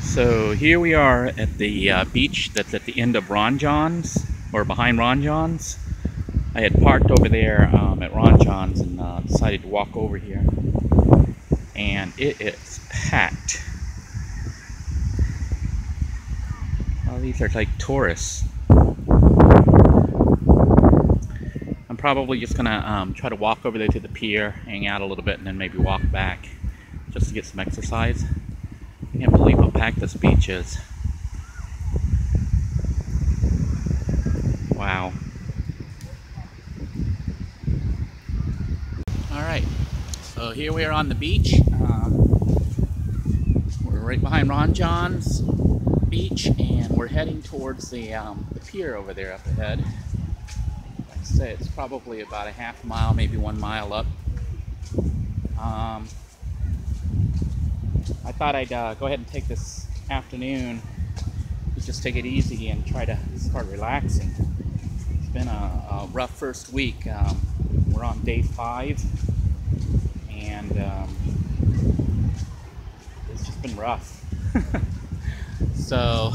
So here we are at the beach that's at the end of Ron John's, or behind Ron John's. I had parked over there at Ron John's and decided to walk over here. And it is packed. Well, these are like tourists. I'm probably just gonna try to walk over there to the pier, hang out a little bit, and then maybe walk back just to get some exercise. I can't believe how packed this beach is. Wow. Alright, so here we are on the beach. We're right behind Ron John's beach, and we're heading towards the pier over there up ahead. Like I say, it's probably about a half mile, maybe 1 mile up. I thought I'd go ahead and take this afternoon to just take it easy and try to start relaxing. It's been a rough first week. We're on day 5, and it's just been rough. So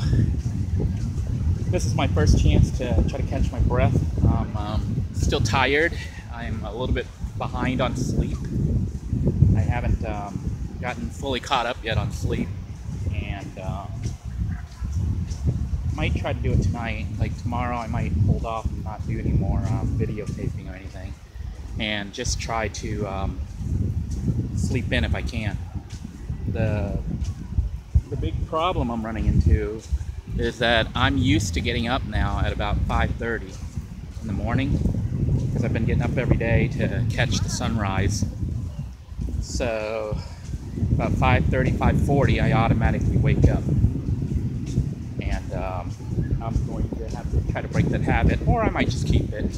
this is my first chance to try to catch my breath. I'm still tired. I'm a little bit behind on sleep. I haven't gotten fully caught up yet on sleep, and might try to do it tonight. Like tomorrow I might hold off and not do any more videotaping or anything, and just try to sleep in if I can. The big problem I'm running into is that I'm used to getting up now at about 5:30 in the morning, because I've been getting up every day to catch the sunrise. So about 5:30, 5:40, I automatically wake up, and I'm going to have to try to break that habit, or I might just keep it.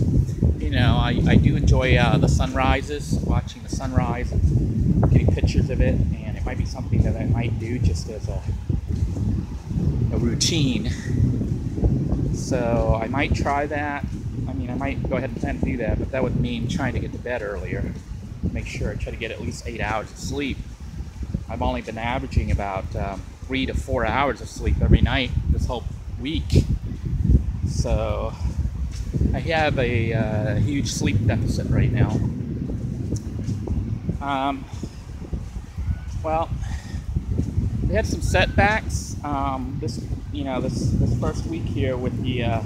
You know, I do enjoy the sunrises, watching the sunrise, and getting pictures of it, and it might be something that I might do just as a routine. So I might try that. I mean, I might go ahead and plan to do that, but that would mean trying to get to bed earlier. Make sure I try to get at least 8 hours of sleep. I've only been averaging about 3 to 4 hours of sleep every night this whole week. So I have a huge sleep deficit right now. Well, we had some setbacks this first week here with the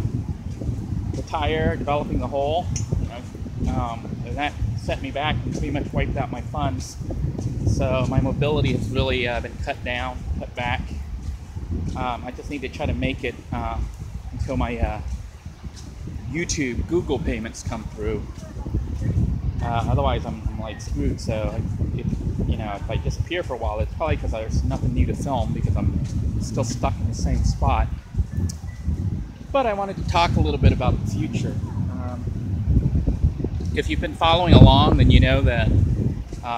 tire developing the hole. And that set me back and pretty much wiped out my funds. So my mobility has really been cut back. I just need to try to make it until my YouTube, Google payments come through. Otherwise, I'm like screwed. So if I disappear for a while, it's probably because there's nothing new to film, because I'm still stuck in the same spot. But I wanted to talk a little bit about the future. If you've been following along, then you know that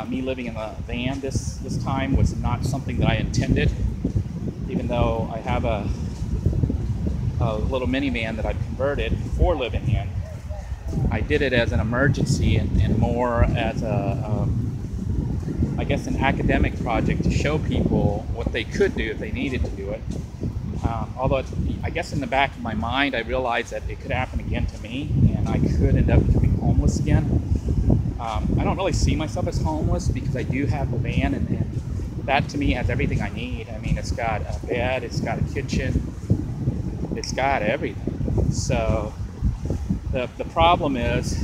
me living in the van this time was not something that I intended. Even though I have a little minivan that I've converted for living in, I did it as an emergency and more as I guess an academic project to show people what they could do if they needed to do it. Although I guess in the back of my mind I realized that it could happen again to me, and I could end up becoming homeless again. I don't really see myself as homeless, because I do have the van, and that to me has everything I need. I mean, it's got a bed, it's got a kitchen, it's got everything. So the problem is,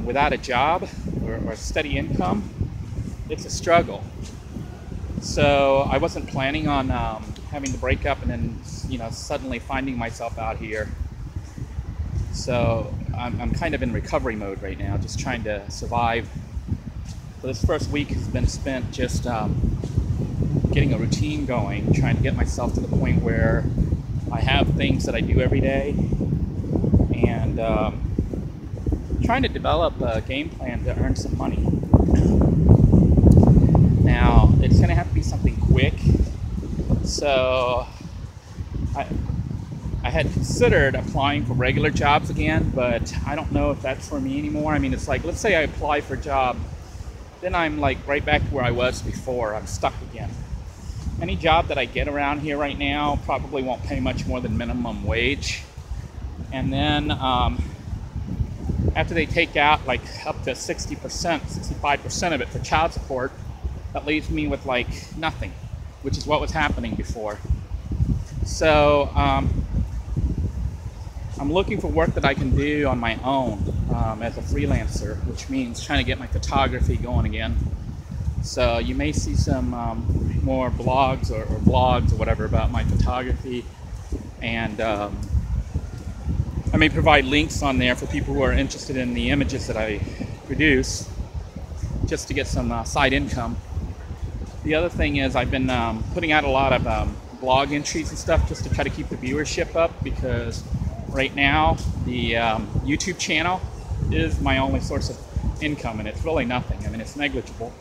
without a job or a steady income, it's a struggle. So I wasn't planning on having to break up and then suddenly finding myself out here. So I'm kind of in recovery mode right now, just trying to survive. So this first week has been spent just getting a routine going, trying to get myself to the point where I have things that I do every day, and trying to develop a game plan to earn some money. Now, it's going to have to be something quick. So I had considered applying for regular jobs again, but I don't know if that's for me anymore. I mean, it's like, let's say I apply for a job, then I'm like right back to where I was before. I'm stuck again. any job that I get around here right now probably won't pay much more than minimum wage. And then after they take out like up to 60%, 65% of it for child support, that leaves me with like nothing, which is what was happening before. So I'm looking for work that I can do on my own as a freelancer, which means trying to get my photography going again. So you may see some more blogs or vlogs or whatever about my photography, and I may provide links on there for people who are interested in the images that I produce, just to get some side income. The other thing is I've been putting out a lot of blog entries and stuff just to try to keep the viewership up, because right now the YouTube channel is my only source of income, and it's really nothing. I mean, it's negligible,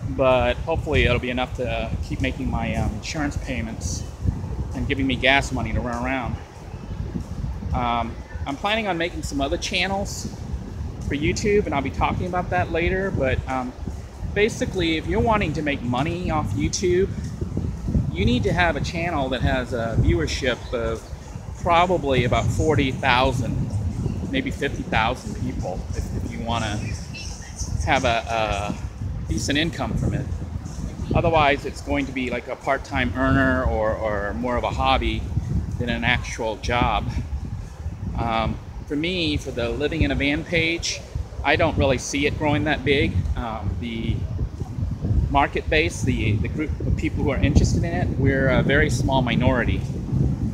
but hopefully it'll be enough to keep making my insurance payments and giving me gas money to run around. I'm planning on making some other channels for YouTube, and I'll be talking about that later, but basically, if you're wanting to make money off YouTube, you need to have a channel that has a viewership of probably about 40,000, maybe 50,000 people if you want to have a decent income from it. Otherwise, it's going to be like a part-time earner or more of a hobby than an actual job. For me, for the living in a van page, I don't really see it growing that big. The market base, the group of people who are interested in it, we're a very small minority.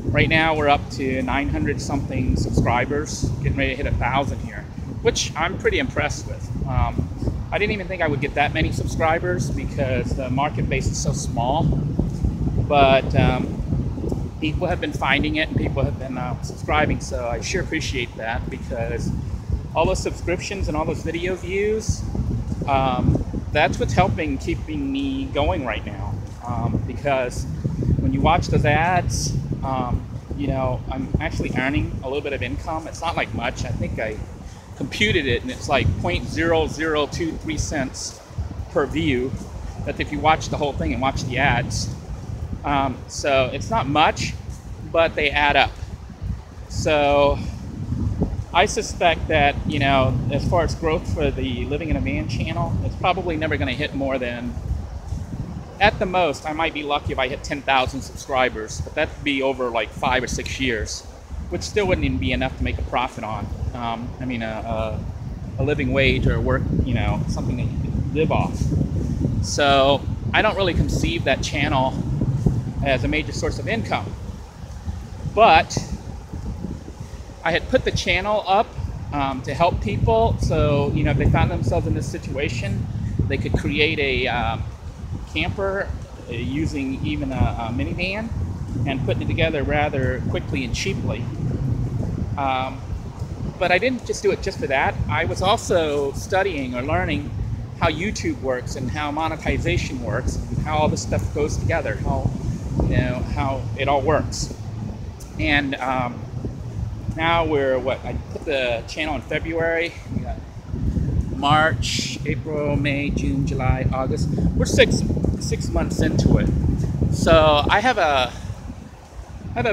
Right now we're up to 900 something subscribers, getting ready to hit 1,000 here, which I'm pretty impressed with. I didn't even think I would get that many subscribers because the market base is so small, but people have been finding it and people have been subscribing, so I sure appreciate that, because all those subscriptions and all those video views, that's what's keeping me going right now, because when you watch those ads, you know, I'm actually earning a little bit of income. It's not like much. I think I computed it, and it's like 0.0023 cents per view. That's if you watch the whole thing and watch the ads. So it's not much, but they add up. So I suspect that, you know, as far as growth for the Living in a Van channel, it's probably never going to hit more than, at the most, I might be lucky if I hit 10,000 subscribers, but that'd be over like 5 or 6 years, which still wouldn't even be enough to make a profit on. I mean, a living wage or work, you know, something that you can live off. So I don't really conceive that channel as a major source of income. But I had put the channel up to help people, so, you know, if they found themselves in this situation, they could create a camper using even a minivan and putting it together rather quickly and cheaply. But I didn't just do it just for that. I was also studying or learning how YouTube works and how monetization works and how all this stuff goes together, how, you know, how it all works. And now we're I put the channel in February. We got March, April, May, June, July, August. We're six months into it. So I have a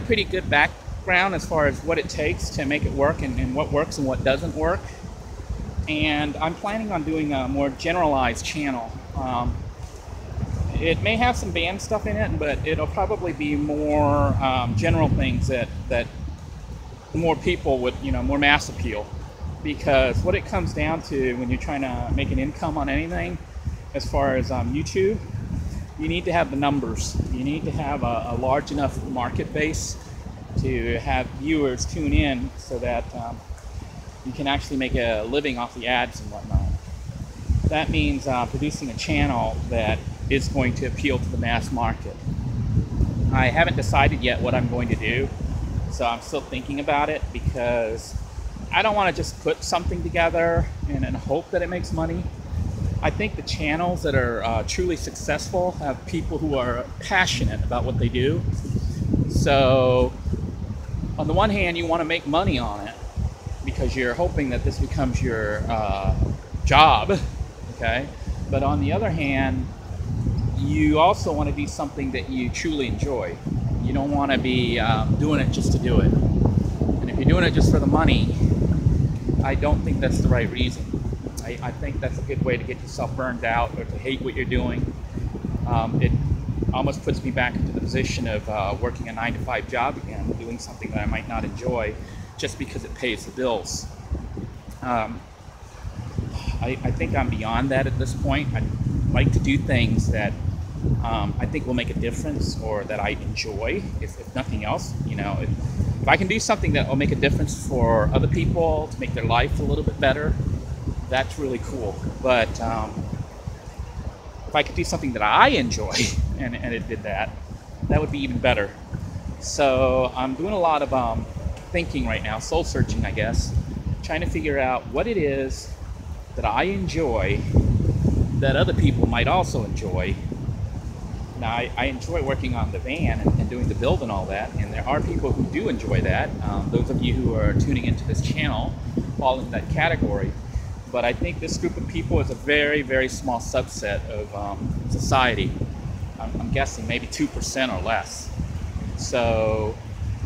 pretty good background as far as what it takes to make it work and what works and what doesn't work. And I'm planning on doing a more generalized channel. It may have some band stuff in it, but it'll probably be more general things that more people would, you know, more mass appeal. Because what it comes down to when you're trying to make an income on anything, as far as YouTube, you need to have the numbers. You need to have a large enough market base to have viewers tune in so that you can actually make a living off the ads and whatnot. That means producing a channel that is going to appeal to the mass market. I haven't decided yet what I'm going to do, so I'm still thinking about it, because I don't want to just put something together and hope that it makes money. I think the channels that are truly successful have people who are passionate about what they do. So on the one hand, you want to make money on it because you're hoping that this becomes your job, okay? But on the other hand, you also want to do something that you truly enjoy. You don't want to be doing it just to do it. And if you're doing it just for the money, I don't think that's the right reason. I think that's a good way to get yourself burned out or to hate what you're doing. It almost puts me back into the position of working a 9-to-5 job again, doing something that I might not enjoy just because it pays the bills. I think I'm beyond that at this point. I like to do things that I think will make a difference or that I enjoy, if nothing else. You know, if I can do something that will make a difference for other people to make their life a little bit better, that's really cool. But if I could do something that I enjoy and it did that, that would be even better. So I'm doing a lot of thinking right now, soul searching, I guess, trying to figure out what it is that I enjoy that other people might also enjoy. Now, I enjoy working on the van and doing the build and all that, and there are people who do enjoy that. Those of you who are tuning into this channel fall in that category. But I think this group of people is a very, very small subset of society. I'm guessing maybe 2% or less. So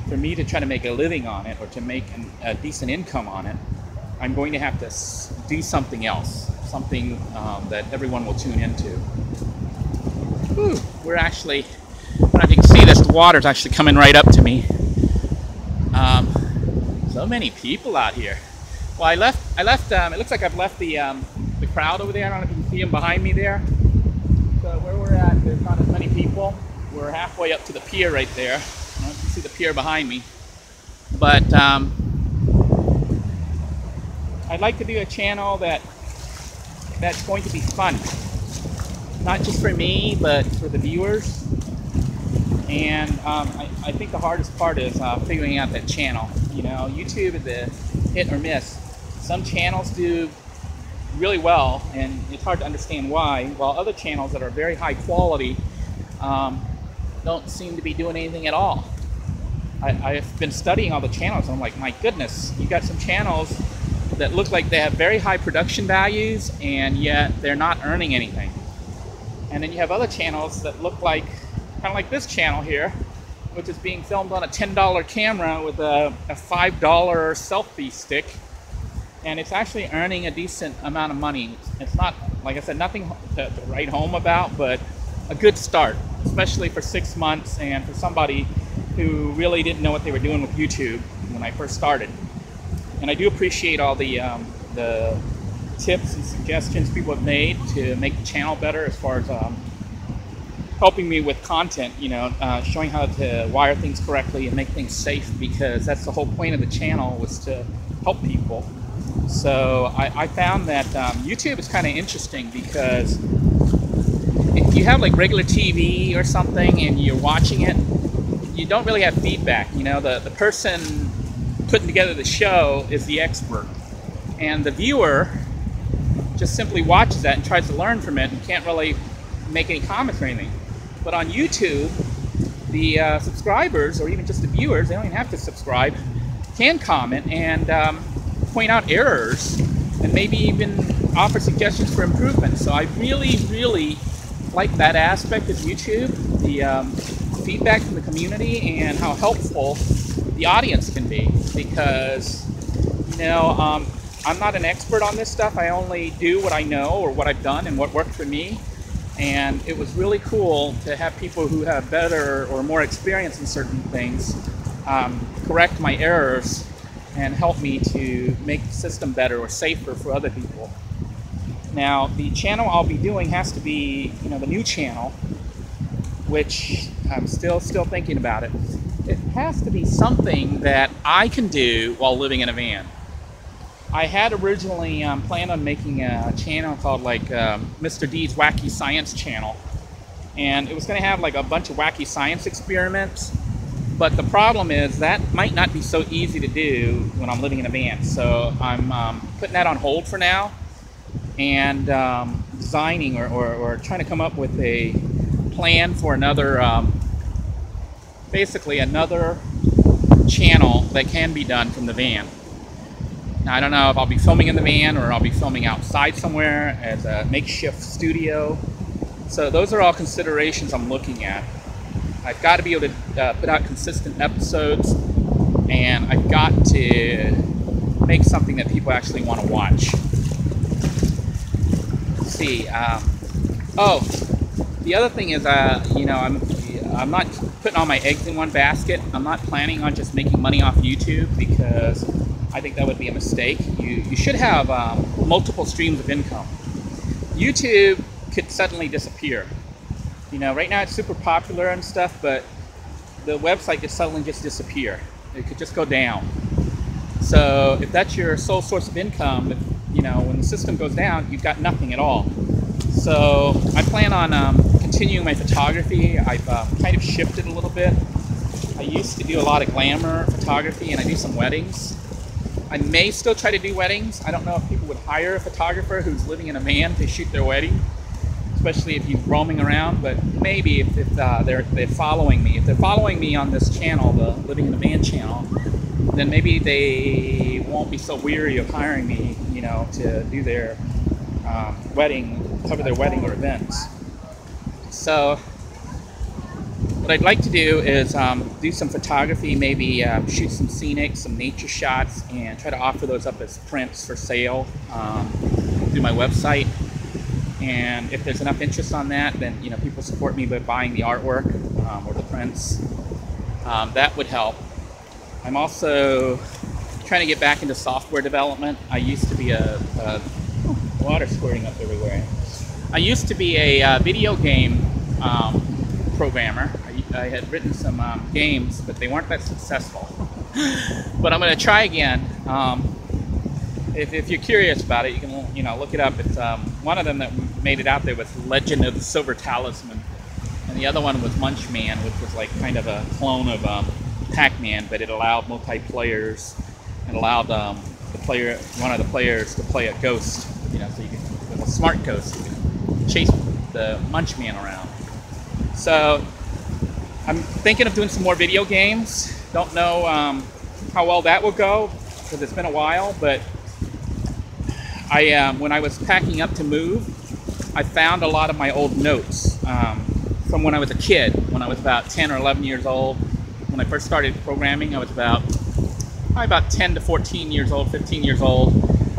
for me to try to make a living on it or to make a decent income on it, I'm going to have to do something else, something that everyone will tune into. Whew, we're actually, I don't know if you can see this, the water's actually coming right up to me. So many people out here. Well, I left. It looks like I've left the crowd over there. I don't know if you can see them behind me there. So where we're at, there's not as many people. We're halfway up to the pier right there. You can see the pier behind me. But I'd like to do a channel that's going to be fun, not just for me, but for the viewers. And I think the hardest part is figuring out that channel. You know, YouTube is a hit or miss. Some channels do really well, and it's hard to understand why, while other channels that are very high quality don't seem to be doing anything at all. I've been studying all the channels, and I'm like, my goodness, you got some channels that look like they have very high production values, and yet they're not earning anything. And then you have other channels that look like, kind of like this channel here, which is being filmed on a $10 camera with a $5 selfie stick, and it's actually earning a decent amount of money. It's not, like I said, nothing to write home about, but a good start, especially for 6 months and for somebody who really didn't know what they were doing with YouTube when I first started. And I do appreciate all the tips and suggestions people have made to make the channel better, as far as helping me with content, you know, showing how to wire things correctly and make things safe, because that's the whole point of the channel, was to help people. So I found that YouTube is kind of interesting, because if you have like regular TV or something and you're watching it, you don't really have feedback. You know, the person putting together the show is the expert, and the viewer just simply watches that and tries to learn from it and can't really make any comments or anything. But on YouTube, the subscribers, or even just the viewers, they don't even have to subscribe, can comment and point out errors and maybe even offer suggestions for improvement. So I really, really like that aspect of YouTube, the feedback from the community and how helpful the audience can be, because, you know, I'm not an expert on this stuff. I only do what I know or what I've done and what worked for me. And it was really cool to have people who have better or more experience in certain things correct my errors and help me to make the system better or safer for other people. Now, the channel I'll be doing has to be, you know, the new channel, which I'm still thinking about it. It has to be something that I can do while living in a van. I had originally planned on making a channel called like Mr. D's Wacky Science Channel, and it was going to have like a bunch of wacky science experiments, but the problem is that might not be so easy to do when I'm living in a van. So I'm putting that on hold for now, and designing or trying to come up with a plan for another, basically another channel that can be done from the van. Now, I don't know if I'll be filming in the van or I'll be filming outside somewhere as a makeshift studio. So those are all considerations I'm looking at. I've got to be able to put out consistent episodes, and I've got to make something that people actually want to watch. Let's see. Oh, the other thing is, you know, I'm not putting all my eggs in one basket. I'm not planning on just making money off YouTube, because I think that would be a mistake. You should have multiple streams of income. YouTube could suddenly disappear. You know, right now it's super popular and stuff, but the website could suddenly just disappear. It could just go down. So if that's your sole source of income, you know, when the system goes down, you've got nothing at all. So I plan on continuing my photography. I've kind of shifted a little bit. I used to do a lot of glamour photography, and I do some weddings. I may still try to do weddings. I don't know if people would hire a photographer who's living in a van to shoot their wedding, especially if he's roaming around, but maybe if they're following me. If they're following me on this channel, the Living in a Van channel, then maybe they won't be so weary of hiring me, you know, to do their cover their wedding or events. So what I'd like to do is do some photography, maybe shoot some scenic, some nature shots, and try to offer those up as prints for sale through my website. And if there's enough interest on that, then, you know, people support me by buying the artwork or the prints. That would help. I'm also trying to get back into software development. I used to be water squirting up everywhere. I used to be a video game programmer. I had written some games, but they weren't that successful. But I'm going to try again. If you're curious about it, you can, you know, look it up. It's one of them that made it out there was Legend of the Silver Talisman, and the other one was Munchman, which was like kind of a clone of Pac-Man, but it allowed multiplayers and allowed one of the players to play a ghost. You know, so you could, with a smart ghost, you could chase the Munchman around. So I'm thinking of doing some more video games. Don't know how well that will go, because it's been a while, but when I was packing up to move, I found a lot of my old notes from when I was a kid, when I was about 10 or 11 years old. When I first started programming, I was about 10 to 14 years old, 15 years old.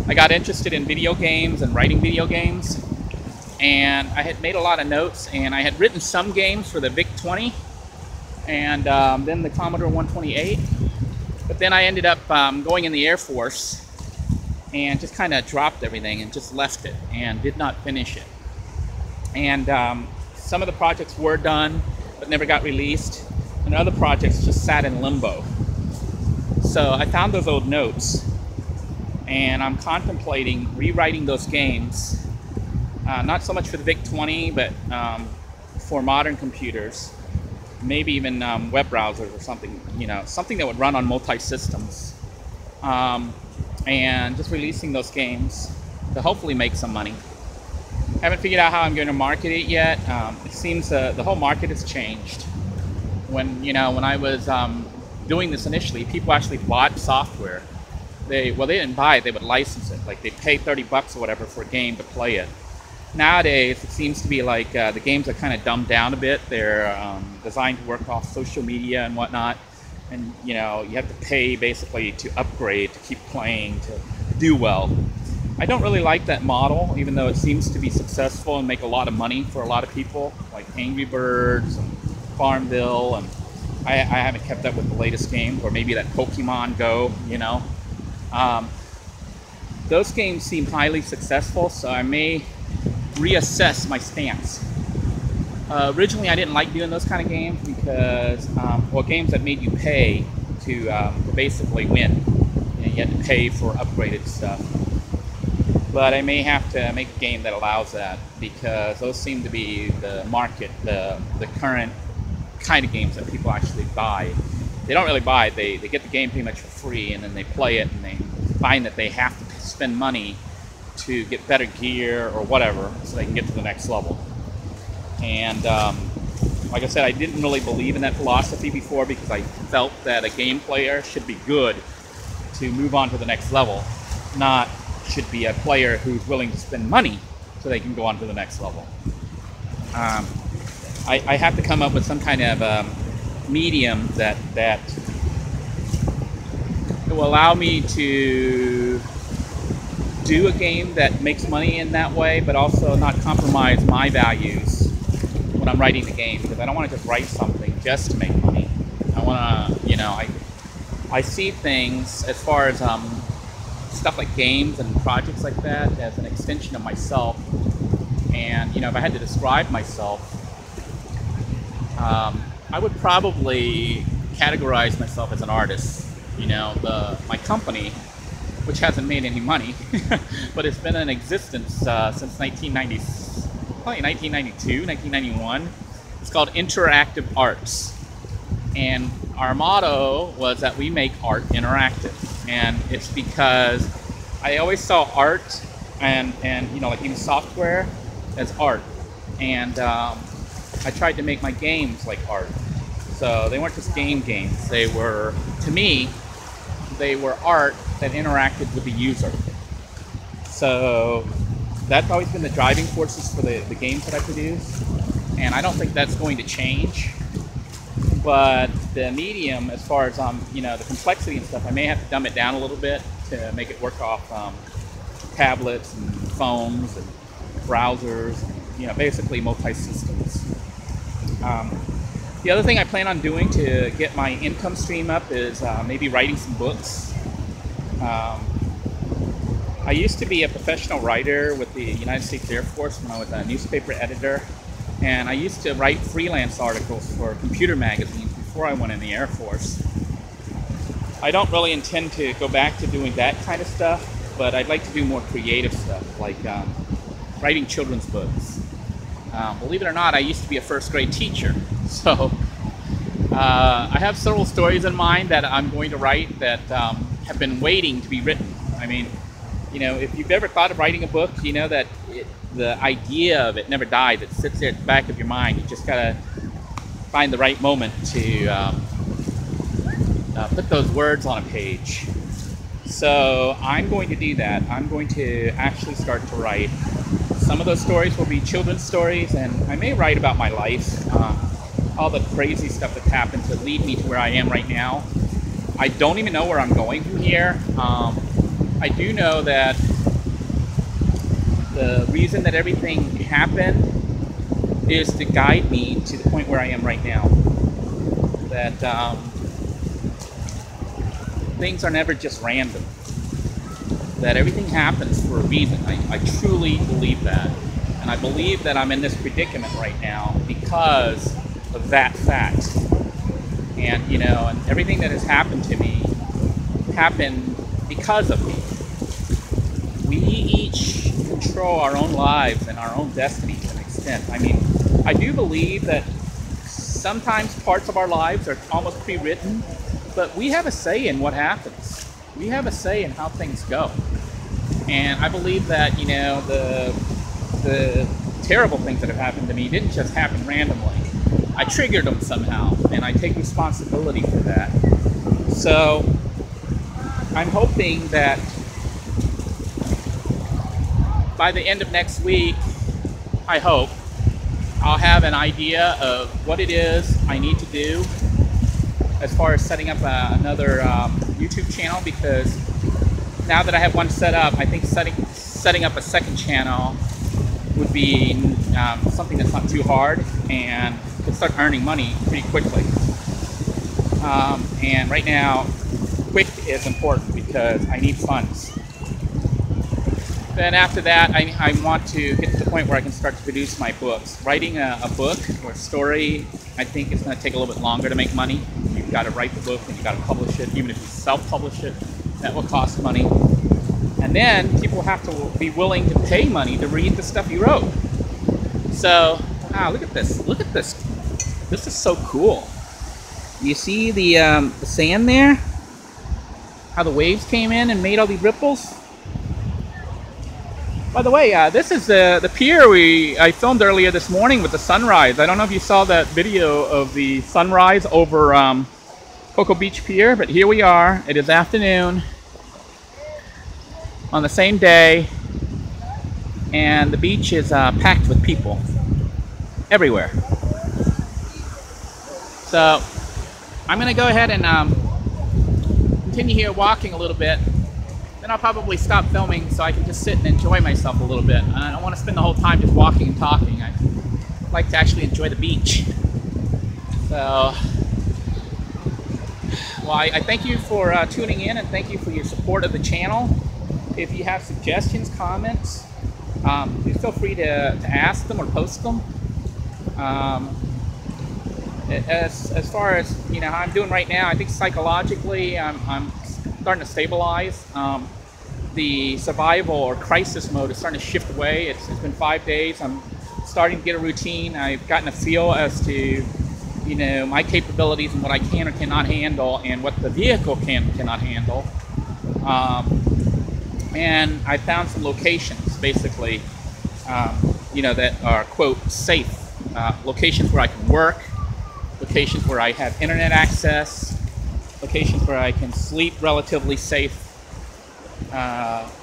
I got interested in video games and writing video games, and I had made a lot of notes, and I had written some games for the VIC-20 and then the Commodore 128. But then I ended up going in the Air Force and just kind of dropped everything and just left it and did not finish it. And some of the projects were done but never got released, and other projects just sat in limbo. So I found those old notes, and I'm contemplating rewriting those games, not so much for the VIC-20, but for modern computers, maybe even web browsers or something, you know, something that would run on multi-systems. And just releasing those games to hopefully make some money. Haven't figured out how I'm going to market it yet. It seems the whole market has changed. When I was doing this initially, people actually bought software. They didn't buy it, they would license it. Like they'd pay $30 or whatever for a game to play it. Nowadays, it seems to be like the games are kind of dumbed down a bit. They're designed to work off social media and whatnot. And you know, you have to pay basically to upgrade, to keep playing, to do well. I don't really like that model, even though it seems to be successful and make a lot of money for a lot of people, like Angry Birds and Farmville, and I haven't kept up with the latest games, or maybe that Pokemon Go, you know. Those games seem highly successful, so I may reassess my stance. Originally, I didn't like doing those kind of games because, games that made you pay to basically win. You know, you had to pay for upgraded stuff. But I may have to make a game that allows that, because those seem to be the market, the current kind of games that people actually buy. They don't really buy it, they get the game pretty much for free, and then they play it and they find that they have to spend money to get better gear or whatever so they can get to the next level. And like I said, I didn't really believe in that philosophy before, because I felt that a game player should be good to move on to the next level, not should be a player who's willing to spend money so they can go on to the next level. Um, I have to come up with some kind of medium that will allow me to do a game that makes money in that way, but also not compromise my values when I'm writing the game, because I don't want to just write something just to make money. I want to, you know, I see things as far as stuff like games and projects like that as an extension of myself. And, you know, if I had to describe myself, I would probably categorize myself as an artist. You know, my company, which hasn't made any money, but it's been in existence since 1990, probably 1992, 1991. It's called Interactive Arts. And our motto was that we make art interactive. And it's because I always saw art and you know, like even software as art. And I tried to make my games like art. So they weren't just games. They were, to me, they were art that interacted with the user. So that's always been the driving forces for the games that I produce. And I don't think that's going to change. But the medium, as far as you know, the complexity and stuff, I may have to dumb it down a little bit to make it work off tablets and phones and browsers, and, you know, basically multi-systems. The other thing I plan on doing to get my income stream up is maybe writing some books. I used to be a professional writer with the United States Air Force when I was a newspaper editor, and I used to write freelance articles for computer magazines before I went in the Air Force. I don't really intend to go back to doing that kind of stuff, but I'd like to do more creative stuff, like writing children's books. Believe it or not, I used to be a first grade teacher, so I have several stories in mind that I'm going to write that have been waiting to be written. I mean, you know, if you've ever thought of writing a book, you know that the idea of it never dies. It sits there at the back of your mind. You just gotta find the right moment to put those words on a page. So I'm going to do that. I'm going to actually start to write. Some of those stories will be children's stories, and I may write about my life, all the crazy stuff that's happened to lead me to where I am right now. I don't even know where I'm going from here. I do know that the reason that everything happened is to guide me to the point where I am right now. That things are never just random. That everything happens for a reason. I truly believe that. And I believe that I'm in this predicament right now because of that fact. And, you know, and everything that has happened to me happened because of me. We each control our own lives and our own destiny to an extent. I mean, I do believe that sometimes parts of our lives are almost pre-written, but we have a say in what happens. We have a say in how things go. And I believe that, you know, the terrible things that have happened to me didn't just happen randomly. I triggered them somehow, and I take responsibility for that. So I'm hoping that by the end of next week, I hope, I'll have an idea of what it is I need to do as far as setting up another YouTube channel, because now that I have one set up, I think setting up a second channel would be something that's not too hard and could start earning money pretty quickly. And right now, quick is important because I need funds. Then after that, I want to get to the point where I can start to produce my books. Writing a book or a story, I think it's going to take a little bit longer to make money. You've got to write the book and you've got to publish it. Even if you self-publish it, that will cost money. And then people have to be willing to pay money to read the stuff you wrote. So, wow, look at this. Look at this. This is so cool. You see the sand there? How the waves came in and made all these ripples? By the way, this is the pier I filmed earlier this morning with the sunrise. I don't know if you saw that video of the sunrise over Cocoa Beach Pier, but here we are. It is afternoon on the same day, and the beach is packed with people. everywhere. So I'm going to go ahead and continue here walking a little bit. Then I'll probably stop filming so I can just sit and enjoy myself a little bit. I don't want to spend the whole time just walking and talking. I like to actually enjoy the beach. So, well, I thank you for tuning in, and thank you for your support of the channel. If you have suggestions, comments, please feel free to ask them or post them. As far as how I'm doing right now, I think psychologically I'm starting to stabilize. The survival or crisis mode is starting to shift away. It's been 5 days. I'm starting to get a routine. I've gotten a feel as to my capabilities and what I can or cannot handle, and what the vehicle cannot handle. And I found some locations, basically, that are, quote, safe. Locations where I can work, locations where I have internet access, locations where I can sleep relatively safe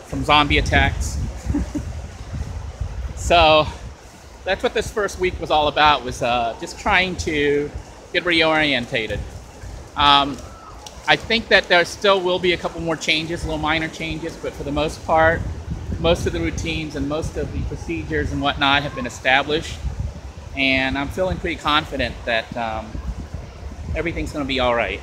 from zombie attacks. So that's what this first week was all about, was just trying to get reorientated. I think that there still will be a couple more changes, little minor changes, but for the most part, most of the routines and most of the procedures and whatnot have been established. And I'm feeling pretty confident that everything's going to be all right.